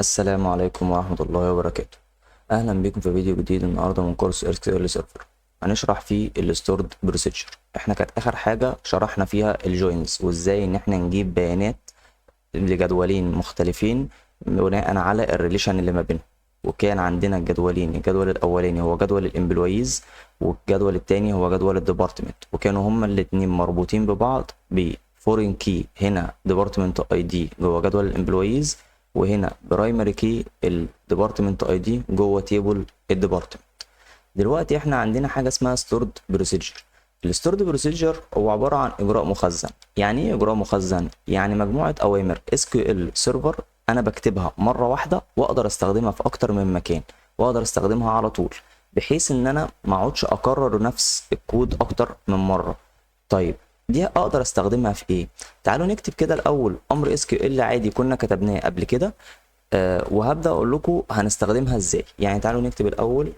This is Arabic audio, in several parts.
السلام عليكم ورحمة الله وبركاته. أهلا بكم في فيديو جديد النهاردة من كورس SQL Server. هنشرح فيه الستورد بروسيجر. احنا كانت آخر حاجة شرحنا فيها الجوينز وازاي ان احنا نجيب بيانات لجدولين مختلفين بناء على الريليشن اللي ما بينهم. وكان عندنا الجدولين، الجدول الأولاني هو جدول الامبلويز والجدول التاني هو جدول الديبارتمنت، وكانوا هما الاتنين مربوطين ببعض بفورين كي. هنا ديبارتمنت اي دي جوه جدول الامبلويز، وهنا برايمري كي الديبارتمنت اي دي جوه تيبل الديبارتمنت. دلوقتي احنا عندنا حاجه اسمها ستورد بروسيجر. الستورد بروسيجر هو عباره عن اجراء مخزن. يعني ايه اجراء مخزن؟ يعني مجموعه اوامر اس كيو ال سيرفر انا بكتبها مره واحده واقدر استخدمها في اكتر من مكان، واقدر استخدمها على طول، بحيث ان انا ما اقعدش اكرر نفس الكود اكتر من مره. طيب دي اقدر استخدمها في ايه؟ تعالوا نكتب كده الاول امر اس كيو ال عادي كنا كتبناه قبل كده، وهبدا اقول لكم هنستخدمها ازاي. يعني تعالوا نكتب الاول،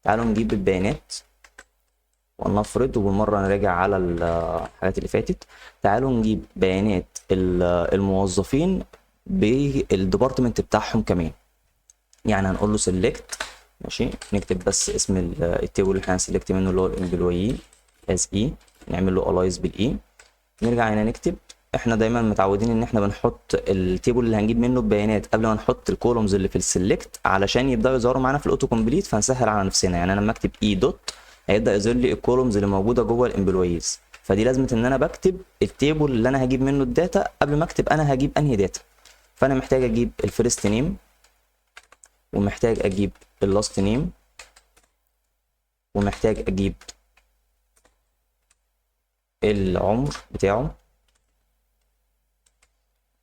تعالوا نجيب البيانات ونفرض، وبالمره نراجع على الحاجات اللي فاتت. تعالوا نجيب بيانات الموظفين بالديبارتمنت بتاعهم كمان. يعني هنقول له سيلكت، ماشي، نكتب بس اسم التيبل اللي احنا هنسلكت منه اللي هو الامبلوي از اي، نعمل له الايز بالاي. نرجع هنا نكتب، احنا دايما متعودين ان احنا بنحط التيبل اللي هنجيب منه البيانات قبل ما نحط الكولومز اللي في السلكت علشان يبداوا يظهروا معانا في الاوتو كومبليت، فنسهل على نفسنا. يعني انا لما اكتب اي دوت هيبدا يظهر لي الكولومز اللي موجوده جوه الامبلويز. فدي لازمه ان انا بكتب التيبل اللي انا هجيب منه الداتا قبل ما اكتب انا هجيب انهي داتا. فانا محتاج اجيب الفيرست نيم، ومحتاج اجيب اللاست نيم، ومحتاج اجيب العمر بتاعه،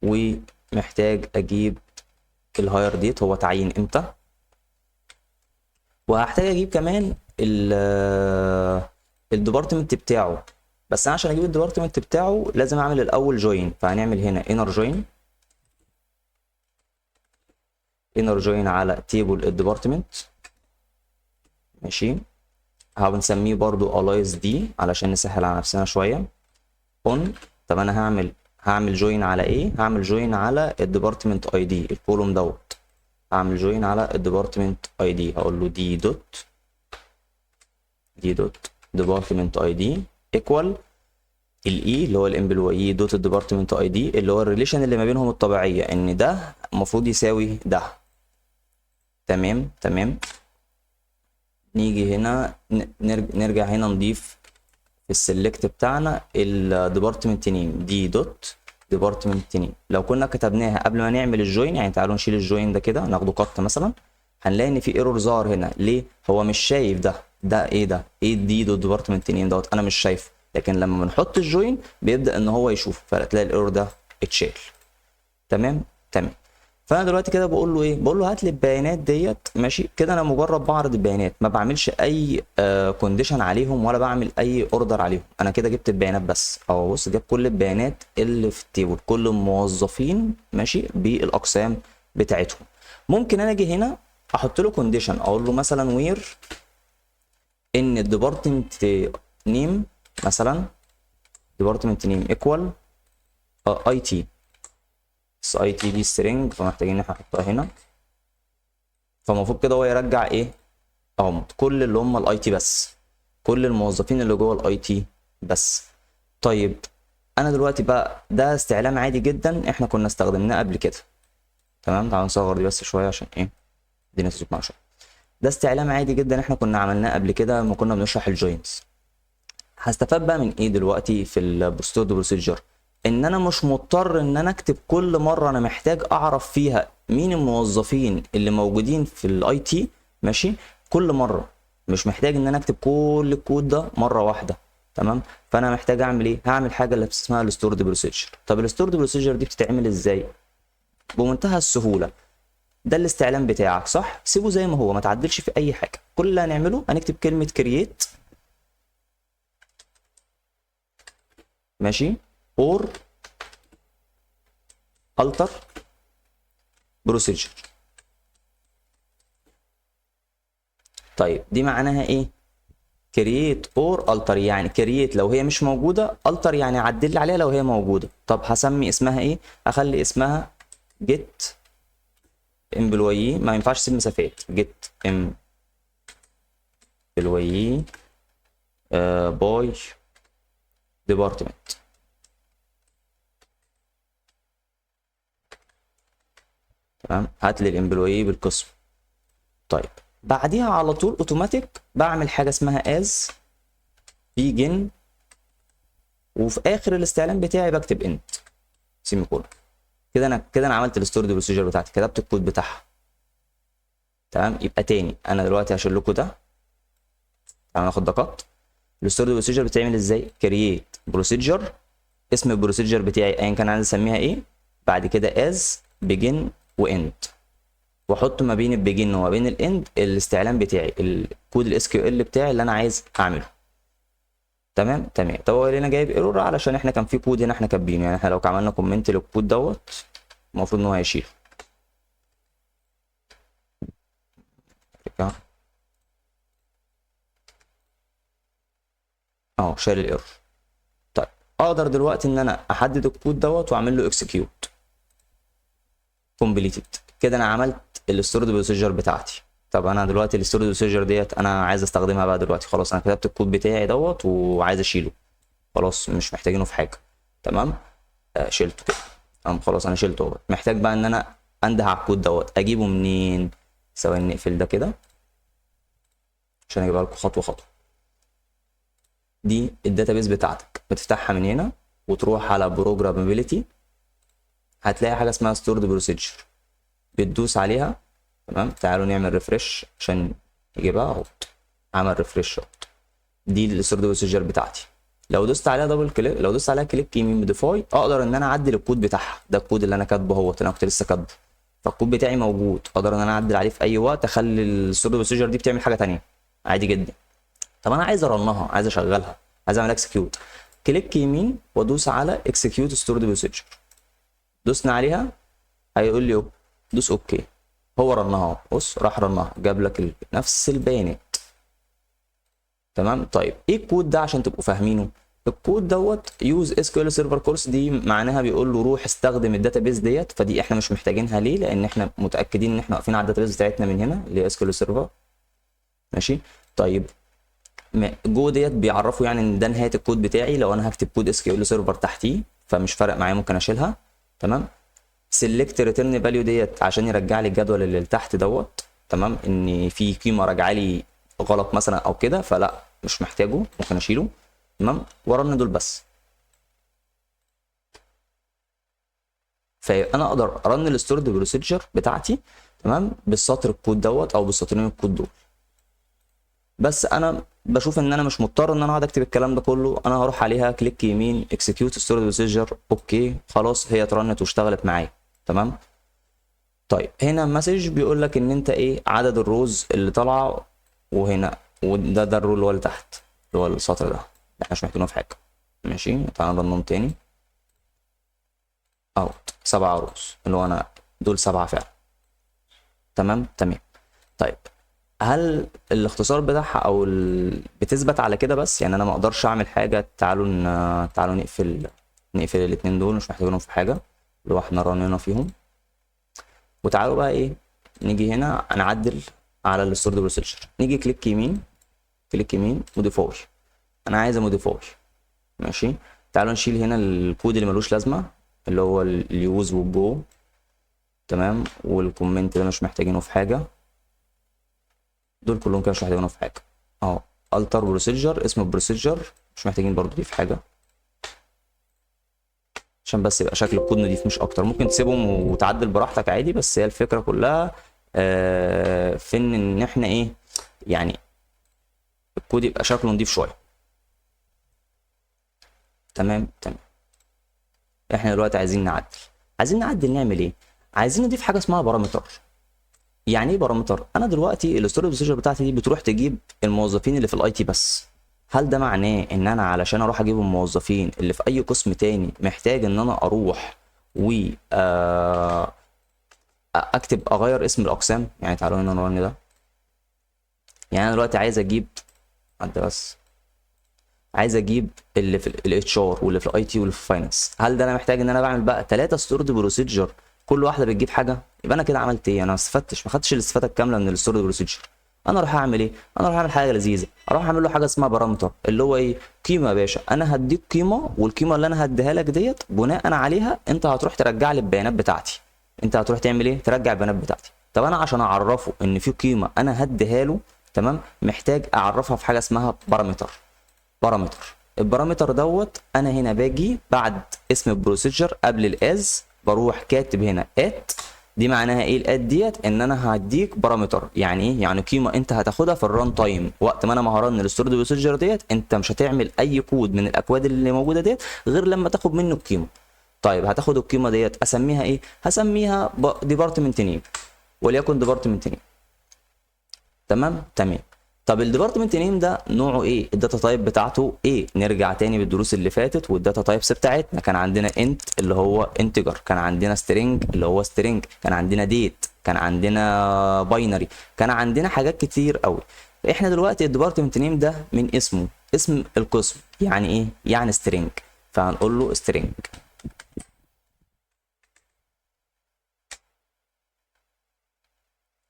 ومحتاج اجيب الهاير ديت هو تعيين امتى، وهحتاج اجيب كمان الديبارتمنت بتاعه. بس انا عشان اجيب الديبارتمنت بتاعه لازم اعمل الاول جوين، فهنعمل هنا انر جوين على تيبل الديبارتمنت، ماشي. هنسميه برضو الايز دي علشان نسهل على نفسنا شويه. اون، طب انا هعمل جوين على ايه؟ هعمل جوين على الديبارتمنت اي دي الكولوم دوت. هعمل جوين على الديبارتمنت اي دي، هقول له دي دوت ديبارتمنت اي دي ايكوال الاي اللي هو الامبلوي دوت الديبارتمنت اي دي اللي هو الريليشن اللي ما بينهم الطبيعيه، ان ده المفروض يساوي ده. تمام تمام. نيجي هنا نرجع هنا نضيف في السلكت بتاعنا الديبارتمنت نيم دي دوت ديبارتمنت نيم. لو كنا كتبناها قبل ما نعمل الجوين، يعني تعالوا نشيل الجوين ده كده ناخده قط مثلا، هنلاقي ان في ايرور ظهر هنا. ليه؟ هو مش شايف ده ايه، ده ايه دي دوت ديبارتمنت نيم دوت، انا مش شايفه. لكن لما بنحط الجوين بيبدا ان هو يشوف، فتلاقي الايرور ده اتشال. تمام تمام. فانا دلوقتي كده بقول له ايه؟ بقول له هات لي البيانات ديت، ماشي كده. انا مجرد بعرض البيانات، ما بعملش اي كونديشن عليهم ولا بعمل اي اوردر عليهم. انا كده جبت البيانات بس. اهو بص، جاب كل البيانات اللي في التيبل، كل الموظفين ماشي بالاقسام بتاعتهم. ممكن انا اجي هنا احط له كونديشن، اقول له مثلا وير ان الديبارتمنت نيم مثلا ديبارتمنت نيم ايكوال اي تي. بس اي تي دي سترينج، فمحتاجين ان احنا نحطها هنا. فالمفروض كده هو يرجع ايه؟ اهو كل اللي هم الاي تي بس، كل الموظفين اللي جوه الاي تي بس. طيب انا دلوقتي بقى ده استعلام عادي جدا احنا كنا استخدمناه قبل كده. تمام، تعالوا نصغر دي بس شويه عشان ايه الدنيا تظبط معايا شويه. ده استعلام عادي جدا احنا كنا عملناه قبل كده لما كنا بنشرح الجوينز. هستفاد بقى من ايه دلوقتي في الستورد بروسيجر؟ ان انا مش مضطر ان انا اكتب كل مره انا محتاج اعرف فيها مين الموظفين اللي موجودين في الاي تي، ماشي، كل مره. مش محتاج ان انا اكتب كل الكود ده مره واحده. تمام. فانا محتاج اعمل ايه؟ هعمل حاجه اللي اسمها الستورد بروسيجر. طب الستورد بروسيجر دي بتتعمل ازاي؟ بمنتهى السهوله. ده الاستعلام بتاعك صح، سيبه زي ما هو، ما تعدلش في اي حاجه. كل اللي هنعمله هنكتب كلمه كرييت، ماشي، اور alter procedure. طيب دي معناها ايه؟ create or alter، يعني create لو هي مش موجوده، alter يعني عدل لي عليها لو هي موجوده. طب هسمي اسمها ايه؟ هخلي اسمها get امبلويي ما ينفعش اسيب مسافات. جيت امبلويي باي ديبارتمنت. تمام، هات لي الامبلويي بالقسم. طيب بعديها على طول اوتوماتيك بعمل حاجه اسمها از بيجن، وفي اخر الاستعلام بتاعي بكتب انت سيمي كولون. كده انا عملت الستورد بروسيجر بتاعتي، كتبت الكود بتاعها. تمام، يبقى تاني انا دلوقتي هشيل لكم ده. تعالوا ناخد ده قط. الستورد بروسيجر بتعمل ازاي؟ كرييت بروسيجر، اسم البروسيجر بتاعي ايا كان عايز اسميها ايه، بعد كده از بيجن واند، واحط ما بين البيجن وما بين الاند الاستعلام بتاعي، الكود الاس كيو ال بتاعي اللي انا عايز اعمله. تمام. طب هو هنا جايب ايرور علشان احنا كان في كود هنا احنا كاتبينه، يعني احنا لو عملنا كومنت للكود دوت المفروض ان هو هيشيل. اهو شال الايرور. طيب اقدر دلوقتي ان انا احدد الكود دوت واعمل له اكسكيوت كومبليتد. كده انا عملت الستورد بروسيجر بتاعتي. طب انا دلوقتي الستورد بروسيجر ديت انا عايز استخدمها بقى دلوقتي، خلاص انا كتبت الكود بتاعي دوت وعايز اشيله، خلاص مش محتاجينه في حاجه. تمام، شلته كده. تمام خلاص انا شلته اهوت. محتاج بقى ان انا انده على الكود دوت، اجيبه منين؟ ثواني نقفل ده كده عشان اجيبها لكم خطوه خطوه. دي الداتابيس بتاعتك، بتفتحها من هنا وتروح على بروجرامابيلتي، هتلاقي حاجه اسمها ستورد بروسيجر، بتدوس عليها. تمام، تعالوا نعمل ريفرش عشان يجيبها اهوت. عمل ريفرش اهوت. دي الستورد بروسيجر بتاعتي. لو دوست عليها دبل كليك، لو دوست عليها كليك يمين موديفاي، اقدر ان انا اعدل الكود بتاعها. ده الكود اللي انا كاتبه اهوت، انا كنت لسه كاتبه، فالكود بتاعي موجود، اقدر ان انا اعدل عليه في اي وقت، اخلي الستورد بروسيجر دي بتعمل حاجه ثانيه عادي جدا. طب انا عايز ارنها، عايز اشغلها، عايز اعمل اكسكيوت، كليك يمين وادوس على اكسكيوت ستورد بروسيجر. دوسنا عليها هيقول لي دوس اوكي. هو رنها اهو، بص راح رنها جاب لك نفس البيانات. تمام. طيب ايه الكود ده عشان تبقوا فاهمينه؟ الكود دوت يوز اس كيو ال سيرفر كورس، دي معناها بيقول له روح استخدم الداتابيس ديت، فدي احنا مش محتاجينها. ليه؟ لان احنا متاكدين ان احنا واقفين على الداتابيس بتاعتنا من هنا اللي هي اس كيو ال سيرفر. ماشي. طيب جو ديت بيعرفوا يعني ان ده نهايه الكود بتاعي، لو انا هكتب كود اس كيو ال سيرفر تحتيه فمش فارق معايا، ممكن اشيلها. تمام. سيلكت ريتيرن فاليو ديت عشان يرجع لي الجدول اللي تحت دوت. تمام، ان في قيمه راجعه لي غلط مثلا او كده، فلا مش محتاجه، ممكن اشيله. تمام، ورن دول بس. فانا اقدر ارن الستورد بروسيجر بتاعتي تمام بالسطر الكود دوت او بالسطرين الكود دول. بس انا بشوف ان انا مش مضطر ان انا اقعد اكتب الكلام ده كله، انا هروح عليها كليك يمين اكسكيوت ستورد بروسيجر، اوكي خلاص هي اترنت واشتغلت معايا. تمام. طيب هنا مسج بيقول لك ان انت ايه عدد الروز اللي طالعه، وهنا وده الرول اللي هو اللي تحت اللي هو السطر ده احنا مش محتاجينه في حاجه. ماشي، تعالى نرنهم تاني اهو 7 روز اللي هو انا دول 7 فعلا. تمام. طيب هل الاختصار بتاعها او بتثبت على كده بس؟ يعني انا ما اقدرش اعمل حاجه. تعالوا نقفل الاتنين دول مش محتاجينهم في حاجه، لو احنا رنينا فيهم. وتعالوا بقى ايه، نيجي هنا نعدل على الستورد بروسيجر، نيجي كليك يمين موديفاي، انا عايز موديفاي. ماشي. تعالوا نشيل هنا الكود اللي ملوش لازمه اللي هو اليوز والجو. تمام، والكومنت ده مش محتاجينه في حاجه، دول كلهم كده مش محتاجينه في حاجه اهو. التر بروسيجر، اسم البروسيجر مش محتاجين برضو دي في حاجه، عشان بس يبقى شكل الكود نضيف مش اكتر. ممكن تسيبهم وتعدل براحتك عادي، بس هي الفكره كلها في ان احنا ايه يعني الكود يبقى شكله نضيف شويه. تمام. احنا دلوقتي عايزين نعدل نعمل ايه؟ عايزين نضيف حاجه اسمها بارامتر. يعني ايه بارامتر؟ انا دلوقتي الستوري بروسيجر بتاعتي دي بتروح تجيب الموظفين اللي في الاي تي بس. هل ده معناه ان انا علشان اروح اجيب الموظفين اللي في اي قسم تاني محتاج ان انا اروح و اكتب اغير اسم الاقسام؟ يعني تعالوا هنا نرن ده. يعني انا دلوقتي عايز اجيب عايز اجيب اللي في الاتش ار واللي في الاي تي واللي في الفاينانس. هل ده انا محتاج ان انا بعمل بقى 3 ستورد بروسيجر كل واحده بتجيب حاجه؟ يبقى انا كده عملت ايه؟ انا ما استفدتش، ما خدتش الاستفاده الكامله من الستورد بروسيجر. انا اروح اعمل ايه؟ انا اروح اعمل حاجه لذيذه، اروح اعمل له حاجه اسمها بارامتر، اللي هو ايه؟ قيمه يا باشا. انا هديك قيمه، والقيمه اللي انا هديها لك ديت بناء عليها انت هتروح ترجع لي البيانات بتاعتي. انت هتروح تعمل ايه؟ ترجع البيانات بتاعتي. طب انا عشان اعرفه ان في قيمه انا هديها له، تمام، محتاج اعرفها في حاجه اسمها بارامتر. البارامتر دوت انا هنا باجي بعد اسم البروسيجر قبل الاز بروح كاتب هنا ات. دي معناها ايه الات ديت؟ ان انا هديك بارامتر. يعني ايه؟ يعني قيمه انت هتاخدها في الران تايم، وقت ما انا هرن الستورد بروسيجر ديت انت مش هتعمل اي كود من الاكواد اللي موجوده ديت غير لما تاخد منه القيمه. طيب هتاخد القيمه ديت اسميها ايه؟ هسميها ديبارتمنت نيم، وليكن ديبارتمنت نيم. تمام. طب الديبارتمنت نيم ده نوعه ايه؟ الداتا تايب بتاعته ايه؟ نرجع تاني بالدروس اللي فاتت والداتا تايبس بتاعتنا. كان عندنا انت اللي هو انتجر، كان عندنا سترينج اللي هو سترينج، كان عندنا ديت، كان عندنا باينري، كان عندنا حاجات كتير قوي. احنا دلوقتي الديبارتمنت نيم ده من اسمه، اسم القسم، يعني ايه؟ يعني سترينج، فهنقول له سترينج.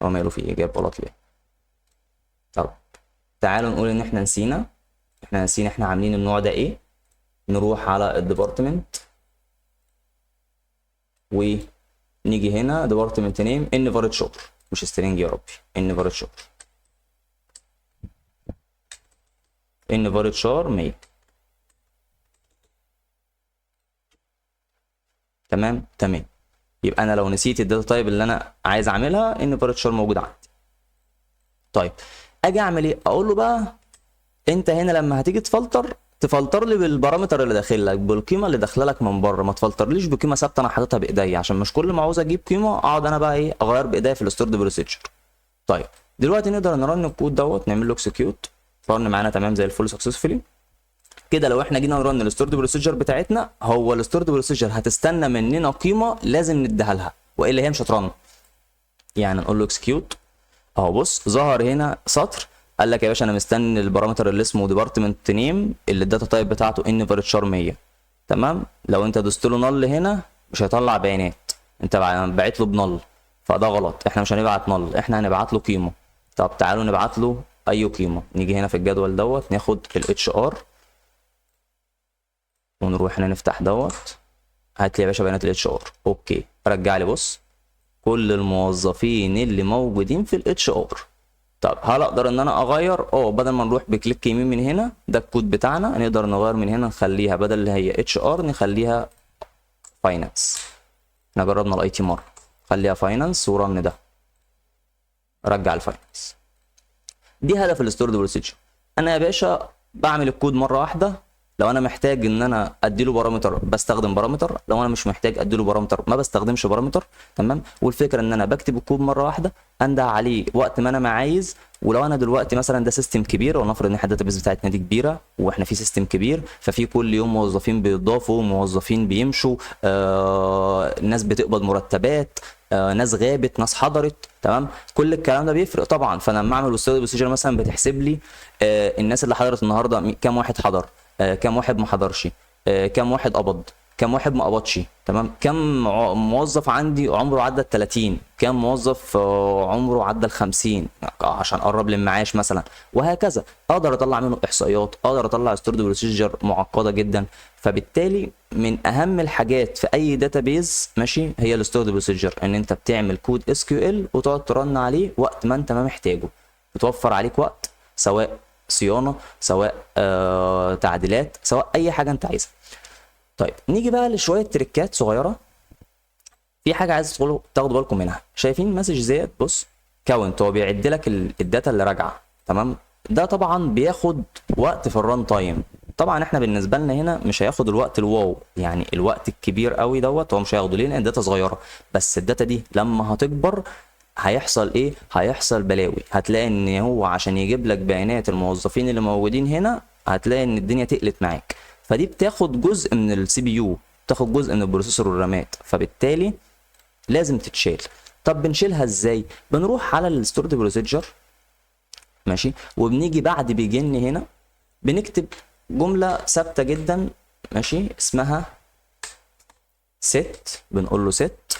هو ماله فيه اجابه غلط ليه؟ طب تعالوا نقول ان احنا نسينا، احنا عاملين النوع ده ايه. نروح على الديبارتمنت ونيجي هنا ديبارتمنت نيم ان فاريت شور، مش سترينج يا ربي، ان فاريت شور، ان فاريت شور 100. تمام. يبقى انا لو نسيت الداتا تايب اللي انا عايز اعملها ان فاريت شور موجود عندي. طيب اجي اعمل ايه؟ اقول له بقى انت هنا لما هتيجي تفلتر لي بالبارامتر اللي داخل لك، بالقيمه اللي داخله لك من بره، ما تفلترليش بقيمه ثابته انا حاططها بايديا، عشان مش كل ما عاوز اجيب قيمه اقعد انا بقى ايه اغير بايديا في الستورد بروسيجر. طيب دلوقتي نقدر نرن الكود دوت، نعمل له اكسكيوت، رن معانا تمام زي الفل سكسسفولي كده. لو احنا جينا نرن الستورد بروسيجر بتاعتنا، هو الستورد بروسيجر هتستنى مننا قيمه لازم نديها لها، والا هي مش هترن. يعني نقول له اكسكيوت اهو، بص ظهر هنا سطر قال لك يا باشا انا مستني البارامتر اللي اسمه ديبارتمنت نيم اللي الداتا تايب بتاعته ان فاريتشار 100. تمام. لو انت دوست له نل هنا مش هيطلع بيانات، انت باعت له بنل، فده غلط. احنا مش هنبعت نل، احنا هنبعت له قيمه. طب تعالوا نبعت له اي قيمه. نيجي هنا في الجدول دوت ناخد الاتش ار ونروح هنا نفتح دوت، هات لي يا باشا بيانات الاتش ار. اوكي، رجع لي بص كل الموظفين اللي موجودين في الاتش ار. طب هل اقدر ان انا اغير؟ بدل ما نروح بكليك يمين من هنا، ده الكود بتاعنا، نقدر نغير من هنا نخليها بدل اللي هي اتش ار نخليها فاينانس. احنا جربنا الاي تي مره، خليها فاينانس ورن ده، رجع الفاينانس. دي هدف الستورد بروسيجر. انا يا باشا بعمل الكود مره واحده، لو انا محتاج ان انا اديله بارامتر بستخدم بارامتر، لو انا مش محتاج اديله بارامتر ما بستخدمش بارامتر. تمام. والفكره ان انا بكتب الكود مره واحده انده عليه وقت ما انا ما عايز. ولو انا دلوقتي مثلا ده سيستم كبير، ونفرض ان احنا الداتابيس بتاعتنا دي كبيره واحنا في سيستم كبير، ففي كل يوم موظفين بيضافوا، موظفين بيمشوا، ناس بتقبض مرتبات، ناس غابت، ناس حضرت. تمام. كل الكلام ده بيفرق طبعا. فانا لما اعمل ستورد بروسيجر مثلا بتحسب لي الناس اللي حضرت النهارده كام واحد حضر، كام واحد ما حضرش، كام واحد قبض، كام واحد ما قبضش. تمام. كام موظف عندي عمره عدى ال 30، كام موظف عمره عدى ال 50 عشان قرب للمعاش مثلا، وهكذا. اقدر اطلع منه احصائيات، اقدر اطلع ستورد بروسيجر معقده جدا. فبالتالي من اهم الحاجات في اي داتابيز ماشي هي الستورد بروسيجر، ان انت بتعمل كود اس كيو ال وتقعد ترن عليه وقت ما انت ما محتاجه، بتوفر عليك وقت، سواء صيانه، سواء تعديلات، سواء اي حاجه انت عايزها. طيب نيجي بقى لشويه تريكات صغيره. في حاجه عايز تاخدوا بالكم منها. شايفين مسج زيت؟ بص كاونت، هو بيعد لك الداتا اللي راجعه. تمام. ده طبعا بياخد وقت في الران تايم. طبعا احنا بالنسبه لنا هنا مش هياخد الوقت الواو، يعني الوقت الكبير قوي دوت هو مش هياخده. ليه؟ لان الداتا صغيره. بس الداتا دي لما هتكبر هيحصل ايه؟ هيحصل بلاوي. هتلاقي ان هو عشان يجيب لك بيانات الموظفين اللي موجودين هنا هتلاقي ان الدنيا تقلت معاك. فدي بتاخد جزء من السي بي يو، بتاخد جزء من البروسيسور والرامات، فبالتالي لازم تتشيل. طب بنشيلها ازاي؟ بنروح على الستورد بروسيجر ماشي، وبنيجي بعد بيجن هنا بنكتب جمله ثابته جدا ماشي اسمها set. بنقول له set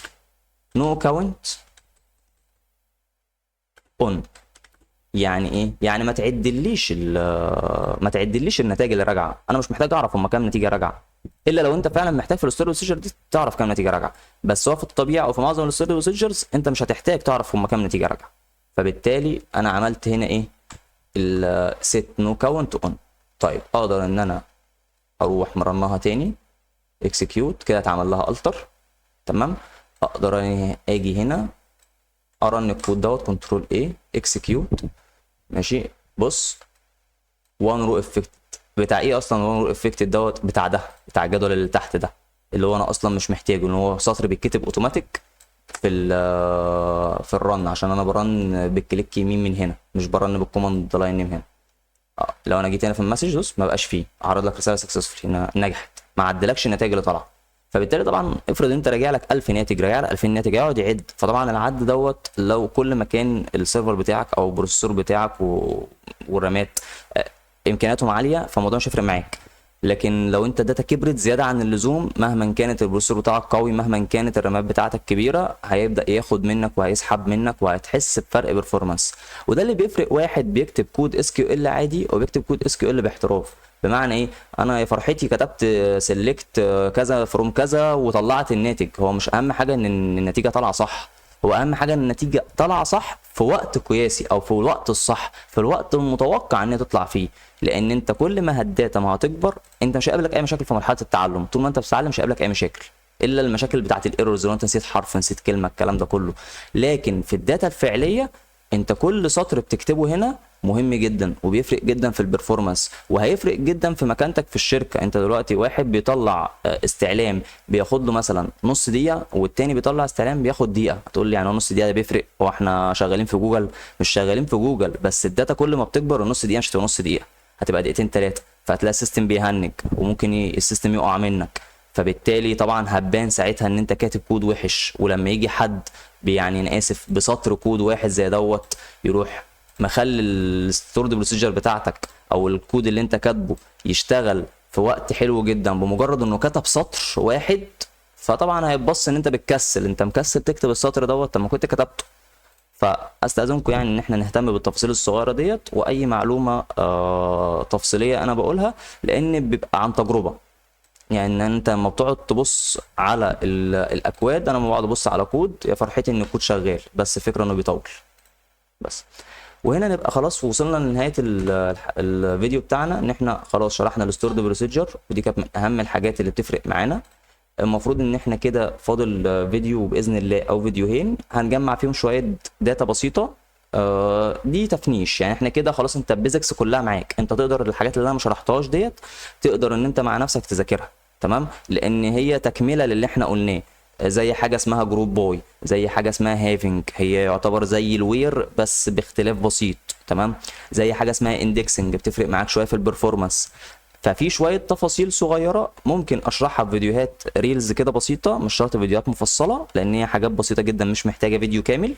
no count اون. يعني ايه؟ يعني ما تعدليش النتائج اللي راجعه، انا مش محتاج اعرف هما كام نتيجه راجعه، الا لو انت فعلا محتاج في الستوري بروسيجر دي تعرف كام نتيجه راجعه. بس هو في الطبيعه او في معظم الستوري بروسيجرز انت مش هتحتاج تعرف هما كام نتيجه راجعه. فبالتالي انا عملت هنا ايه؟ السيت نو كاونت اون. طيب اقدر ان انا اروح مرنها تاني اكسكيوت كده، اتعمل لها التر. تمام. اقدر اجي هنا ارن الكود دوت كنترول ايه اكسكيوت. ماشي. بص، وان رو افكت بتاع ايه اصلا؟ وان رو افكت دوت بتاع الجدول اللي تحت ده، اللي هو انا اصلا مش محتاجه، ان هو سطر بيتكتب اوتوماتيك في الرن، عشان انا برن بالكليك يمين من هنا، مش برن بالكوماند لاين من هنا. لو انا جيت هنا في المسج دوس ما بقاش فيه عرض لك رساله سكسسفولي نجحت، ما عدلكش النتائج اللي طالعه. فبالتالي طبعا افرض انت راجع لك 1000 ناتج، راجع لك 2000 ناتج، يقعد يعد. فطبعا العد دوت لو كل ما كان السيرفر بتاعك او البروسيسور بتاعك والرامات امكانياتهم عاليه، فالموضوع مش هيفرق معاك. لكن لو انت الداتا كبرت زياده عن اللزوم، مهما كانت البروسيسور بتاعك قوي، مهما كانت الرامات بتاعتك كبيره، هيبدا ياخد منك وهيسحب منك وهتحس بفرق برفورمانس. وده اللي بيفرق واحد بيكتب كود اس كيو ال عادي وبيكتب كود اس كيو ال باحتراف. بمعنى ايه؟ انا يا فرحتي كتبت سيلكت كذا فروم كذا وطلعت الناتج. هو مش اهم حاجه ان النتيجه طالعه صح، هو اهم حاجه ان النتيجه طالعه صح في وقت قياسي او في الوقت الصح، في الوقت المتوقع ان هي تطلع فيه. لان انت كل ما الداتا ما هتكبر، انت مش هيقابلك اي مشاكل في مرحله التعلم. طول ما انت بتتعلم مش هيقابلك اي مشاكل، الا المشاكل بتاعت الايرورز، لو انت نسيت حرف، نسيت كلمه، الكلام ده كله. لكن في الداتا الفعليه، انت كل سطر بتكتبه هنا مهم جدا وبيفرق جدا في البرفورمانس، وهيفرق جدا في مكانتك في الشركه. انت دلوقتي واحد بيطلع استعلام بياخد له مثلا نص دقيقه، والتاني بيطلع استعلام بياخد دقيقه. هتقول لي يعني نص دقيقه ده بيفرق؟ هو احنا شغالين في جوجل؟ مش شغالين في جوجل، بس الداتا كل ما بتكبر النص دقيقه مش هتبقى نص دقيقه، هتبقى دقيقتين ثلاثه، فهتلاقي السيستم بيهنج وممكن السيستم يقع منك. فبالتالي طبعا هتبان ساعتها ان انت كاتب كود وحش. ولما يجي حد يعني انا اسف بسطر كود واحد زي دوت يروح مخلي الستورد بروسيجر بتاعتك او الكود اللي انت كاتبه يشتغل في وقت حلو جدا بمجرد انه كتب سطر واحد، فطبعا هيتبص ان انت بتكسل، انت مكسل تكتب السطر دوت لما كنت كتبته. فاستاذنكم يعني ان احنا نهتم بالتفاصيل الصغيره ديت، واي معلومه تفصيليه انا بقولها لان بيبقى عن تجربه. يعني انت لما بتقعد تبص على الاكواد، انا لما بقعد ابص على كود يا فرحتي ان الكود شغال، بس الفكره انه بيطول بس. وهنا نبقى خلاص وصلنا لنهايه الفيديو بتاعنا، ان احنا خلاص شرحنا الستورد بروسيجر، ودي كانت من اهم الحاجات اللي بتفرق معانا. المفروض ان احنا كده فاضل فيديو باذن الله او فيديوهين هنجمع فيهم شويه داتا بسيطه. دي تفنيش، يعني احنا كده خلاص انت البيزكس كلها معاك، انت تقدر الحاجات اللي انا ما شرحتهاش ديت تقدر ان انت مع نفسك تذاكرها. تمام. لان هي تكمله للي احنا قلناه، زي حاجه اسمها جروب باي، زي حاجه اسمها هافنج، هي يعتبر زي الوير بس باختلاف بسيط. تمام. زي حاجه اسمها اندكسنج بتفرق معاك شويه في البرفورمانس. ففي شويه تفاصيل صغيره ممكن اشرحها في فيديوهات ريلز كده بسيطه، مش شرط فيديوهات مفصله، لان هي حاجات بسيطه جدا مش محتاجه فيديو كامل.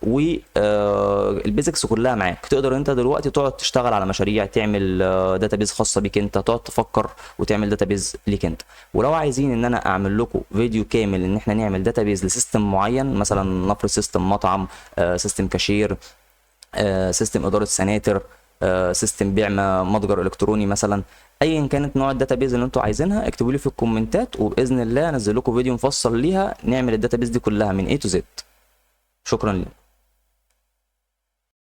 والبيزكس كلها معاك، تقدر انت دلوقتي تقعد تشتغل على مشاريع، تعمل داتابيز خاصه بيك انت، تقعد تفكر وتعمل داتابيز ليك انت. ولو عايزين ان انا اعمل لكم فيديو كامل ان احنا نعمل داتابيز لسيستم معين، مثلا نفرض سيستم مطعم، سيستم كاشير، سيستم اداره سناتر، سيستم بيع متجر الكتروني مثلا، ايا كانت نوع الداتابيز اللي انتوا عايزينها اكتبوا لي في الكومنتات، وباذن الله انزل لكم فيديو مفصل ليها نعمل الداتابيز دي كلها من A to Z. شكرا لكم.